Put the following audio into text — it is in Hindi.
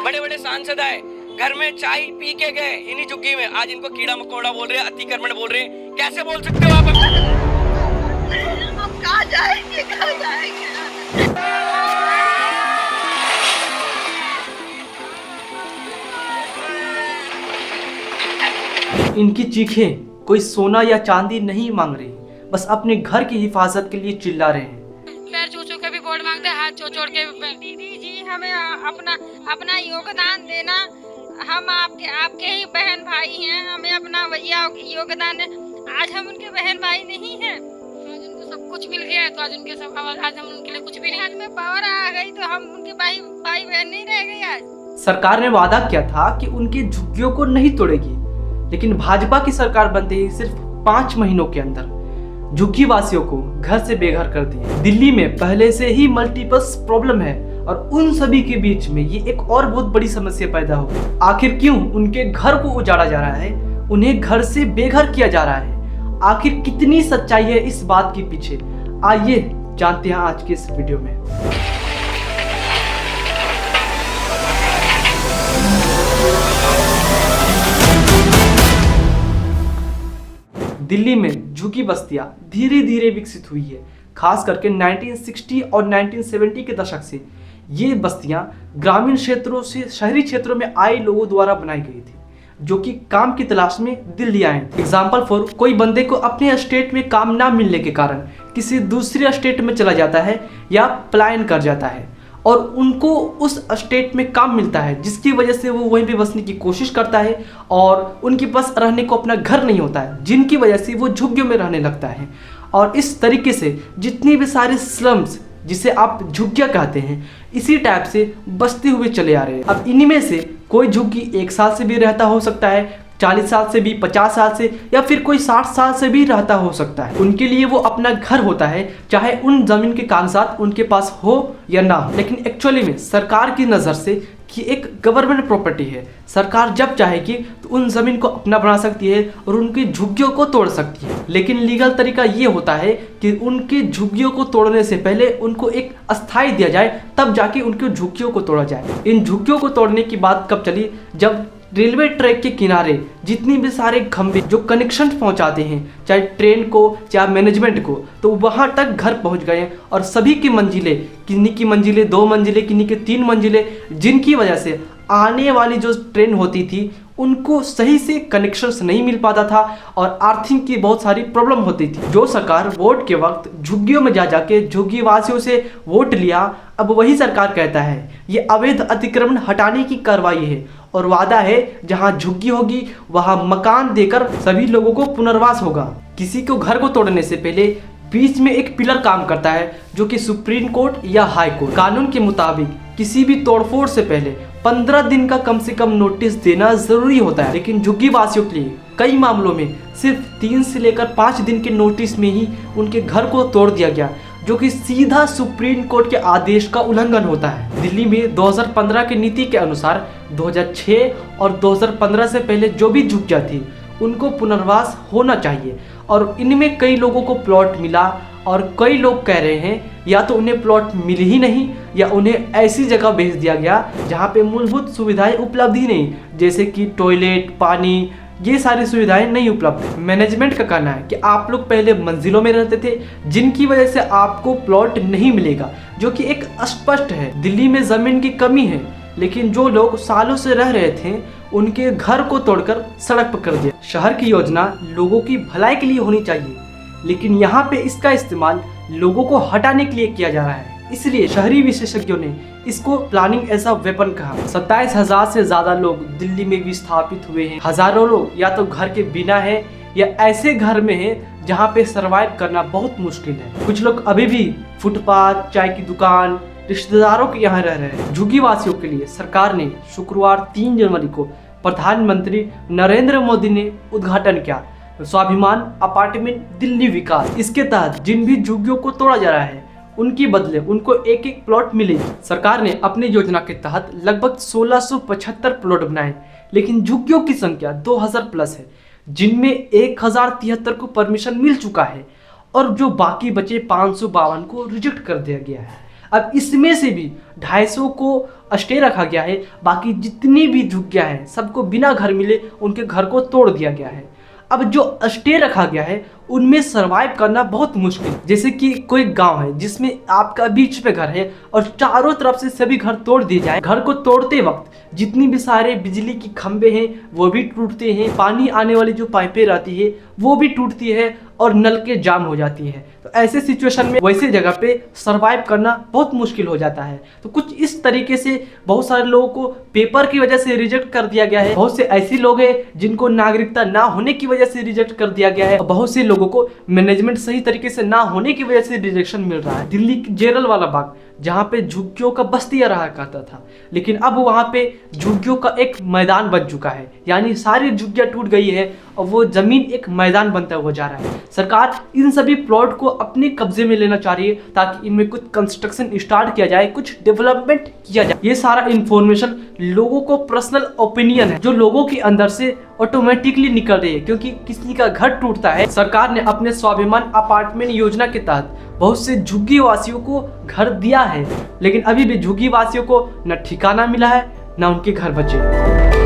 बड़े बड़े सांसद आए, घर में चाय पी के गए इन्हीं झुग्गी में, आज इनको कीड़ा मकोड़ा बोल रहे हैं, अतिक्रमण बोल रहे हैं। कैसे बोल सकते हो आप? हम कहाँ जाएंगे, कहाँ जाएंगे? इनकी चीखें कोई सोना या चांदी नहीं मांग रही, बस अपने घर की हिफाजत के लिए चिल्ला रहे हैं। पैर छू छू के भी वोट मांगते हैं, हाथ जोड़ जोड़ के भी। दीदी जी, हमें अपना योगदान देना। हम आपके ही बहन भाई हैं, हमें अपना योगदान है। आज हम उनके बहन भाई नहीं हैं, आज उनको सब कुछ मिल गया है, तो आज हम उनके लिए कुछ भी नहीं। आज में पावर आ गई तो हम उनके भाई बहन नहीं रह गए। आज सरकार ने वादा किया था कि उनकी झुग्गियों को नहीं तोड़ेगी, लेकिन भाजपा की सरकार बनते ही सिर्फ 5 महीनों के अंदर झुग्गी वासियों को घर से बेघर कर दिया। दिल्ली में पहले से ही मल्टीपल प्रॉब्लम है और उन सभी के बीच में ये एक और बहुत बड़ी समस्या पैदा हो गई। आखिर क्यों उनके घर को उजाड़ा जा रहा है, उन्हें घर से बेघर किया जा रहा है? आखिर कितनी सच्चाई है इस बात के पीछे? आइए जानते हैं आज के इस वीडियो में। दिल्ली में झुग्गी बस्तियां धीरे धीरे विकसित हुई है। खास करके 1960 और 1970 के दशक से ये बस्तियां ग्रामीण क्षेत्रों से शहरी क्षेत्रों में आए लोगों द्वारा बनाई गई थी, जो कि काम की तलाश में दिल्ली आए थे। एग्जाम्पल फॉर, कोई बंदे को अपने स्टेट में काम ना मिलने के कारण किसी दूसरे स्टेट में चला जाता है या पलायन कर जाता है और उनको उस स्टेट में काम मिलता है, जिसकी वजह से वो वहीं पे बसने की कोशिश करता है और उनके पास रहने को अपना घर नहीं होता है, जिनकी वजह से वो झुग्गियों में रहने लगता है। और इस तरीके से जितनी भी सारे स्लम्स, जिसे आप झुग्गियाँ कहते हैं, इसी टाइप से बसते हुए चले आ रहे हैं। अब इनमें से कोई झुग्गी 1 साल से भी रहता हो सकता है, 40 साल से भी, 50 साल से, या फिर कोई 60 साल से भी रहता हो सकता है। उनके लिए वो अपना घर होता है, चाहे उन जमीन के कागजात उनके पास हो या ना हो। लेकिन एक्चुअली में सरकार की नज़र से कि एक गवर्नमेंट प्रॉपर्टी है, सरकार जब चाहेगी तो उन जमीन को अपना बना सकती है और उनकी झुग्गियों को तोड़ सकती है। लेकिन लीगल तरीका ये होता है कि उनकी झुग्गियों को तोड़ने से पहले उनको एक अस्थाई दिया जाए, तब जाके उनकी झुग्गियों को तोड़ा जाए। इन झुग्गियों को तोड़ने की बात कब चली? जब रेलवे ट्रैक के किनारे जितनी भी सारे खंभे जो कनेक्शन पहुंचाते हैं, चाहे ट्रेन को चाहे मैनेजमेंट को, तो वहां तक घर पहुंच गए और सभी की मंजिलें, किन्हीं की मंजिलें 2 मंजिलें, किन्हीं के 3 मंजिलें, जिनकी वजह से आने वाली जो ट्रेन होती थी उनको सही से कनेक्शंस नहीं मिल पाता था और आर्थिंग की बहुत सारी प्रॉब्लम होती थी। जो सरकार वोट के वक्त झुग्गियों में जा जाके झुग्गी वासियों से वोट लिया, अब वही सरकार कहता है ये अवैध अतिक्रमण हटाने की कार्रवाई है और वादा है जहां झुग्गी होगी वहां मकान देकर सभी लोगों को पुनर्वास होगा। किसी को घर को तोड़ने से पहले बीच में एक पिलर काम करता है, जो कि सुप्रीम कोर्ट या हाई कोर्ट। कानून के मुताबिक किसी भी तोड़फोड़ से पहले 15 दिन का कम से कम नोटिस देना जरूरी होता है, लेकिन झुग्गी वासियों के लिए कई मामलों में सिर्फ 3 से लेकर 5 दिन के नोटिस में ही उनके घर को तोड़ दिया गया, जो कि सीधा सुप्रीम कोर्ट के आदेश का उल्लंघन होता है। दिल्ली में 2015 की नीति के अनुसार 2006 और 2015 से पहले जो भी झुग्गियां थी उनको पुनर्वास होना चाहिए और इनमें कई लोगों को प्लॉट मिला और कई लोग कह रहे हैं या तो उन्हें प्लॉट मिल ही नहीं या उन्हें ऐसी जगह भेज दिया गया जहां पे मूलभूत सुविधाएं उपलब्ध ही नहीं, जैसे कि टॉयलेट, पानी, ये सारी सुविधाएं नहीं उपलब्ध। मैनेजमेंट का कहना है कि आप लोग पहले मंजिलों में रहते थे, जिनकी वजह से आपको प्लॉट नहीं मिलेगा, जो कि एक स्पष्ट है। दिल्ली में जमीन की कमी है, लेकिन जो लोग सालों से रह रहे थे उनके घर को तोड़कर सड़क पर कर दिया। शहर की योजना लोगों की भलाई के लिए होनी चाहिए, लेकिन यहाँ पे इसका इस्तेमाल लोगों को हटाने के लिए किया जा रहा है। इसलिए शहरी विशेषज्ञों ने इसको प्लानिंग एज अ वेपन कहा। 27,000 से ज्यादा लोग दिल्ली में विस्थापित हुए हैं। हजारों लोग या तो घर के बिना है या ऐसे घर में है जहाँ पे सरवाइव करना बहुत मुश्किल है। कुछ लोग अभी भी फुटपाथ, चाय की दुकान, रिश्तेदारों के यहाँ रह रहे हैं। झुग्गी वासियों के लिए सरकार ने शुक्रवार 3 जनवरी को प्रधानमंत्री नरेंद्र मोदी ने उद्घाटन किया स्वाभिमान अपार्टमेंट दिल्ली विकास। इसके तहत जिन भी झुग्गियों को तोड़ा जा रहा है उनके बदले उनको एक एक प्लॉट मिलेगी। सरकार ने अपनी योजना के तहत लगभग 1675 प्लॉट बनाए, लेकिन झुग्गियों की संख्या 2000 प्लस है, जिनमें 1073 को परमिशन मिल चुका है और जो बाकी बचे 552 को रिजेक्ट कर दिया गया है। अब इसमें से भी 250 को स्टे रखा गया है, बाकी जितनी भी झुग्गियां हैं सबको बिना घर मिले उनके घर को तोड़ दिया गया है। अब जो स्टे रखा गया है उनमें सरवाइव करना बहुत मुश्किल। जैसे कि कोई गांव है जिसमें आपका बीच पे घर है और चारों तरफ से सभी घर तोड़ दिए जाए। घर को तोड़ते वक्त जितनी भी सारे बिजली की खंभे हैं वो भी टूटते हैं, पानी आने वाली जो पाइपें रहती है वो भी टूटती है और नलके जाम हो जाती है। तो ऐसे सिचुएशन में वैसे जगह पे सरवाइव करना बहुत मुश्किल हो जाता है। तो कुछ इस तरीके से बहुत सारे लोगों को पेपर की वजह से रिजेक्ट कर दिया गया है। बहुत से ऐसे लोग हैं जिनको नागरिकता ना होने की वजह से रिजेक्ट कर दिया गया है और बहुत से लोगों को मैनेजमेंट सही तरीके से ना होने की वजह से रिजेक्शन मिल रहा है। दिल्ली की जेरल वाला बाग जहाँ पे झुग्गियों का बस्तिया रहा करता था, लेकिन अब वहाँ पे झुग्गियों का एक मैदान बन चुका है, यानी सारी झुग्गियाँ टूट गई है और वो जमीन एक मैदान बनता हुआ जा रहा है। सरकार इन सभी प्लॉट को अपने कब्जे में लेना चाह रही है ताकि इनमें कुछ कंस्ट्रक्शन स्टार्ट किया जाए, कुछ डेवलपमेंट किया जाए। ये सारा इंफॉर्मेशन लोगों को पर्सनल ओपिनियन है जो लोगों के अंदर से ऑटोमेटिकली निकल रही है, क्योंकि किसी का घर टूटता है। सरकार ने अपने स्वाभिमान अपार्टमेंट योजना के तहत बहुत से झुग्गी वासियों को घर दिया है, लेकिन अभी भी झुग्गी वासियों को न ठिकाना मिला है न उनके घर बचे।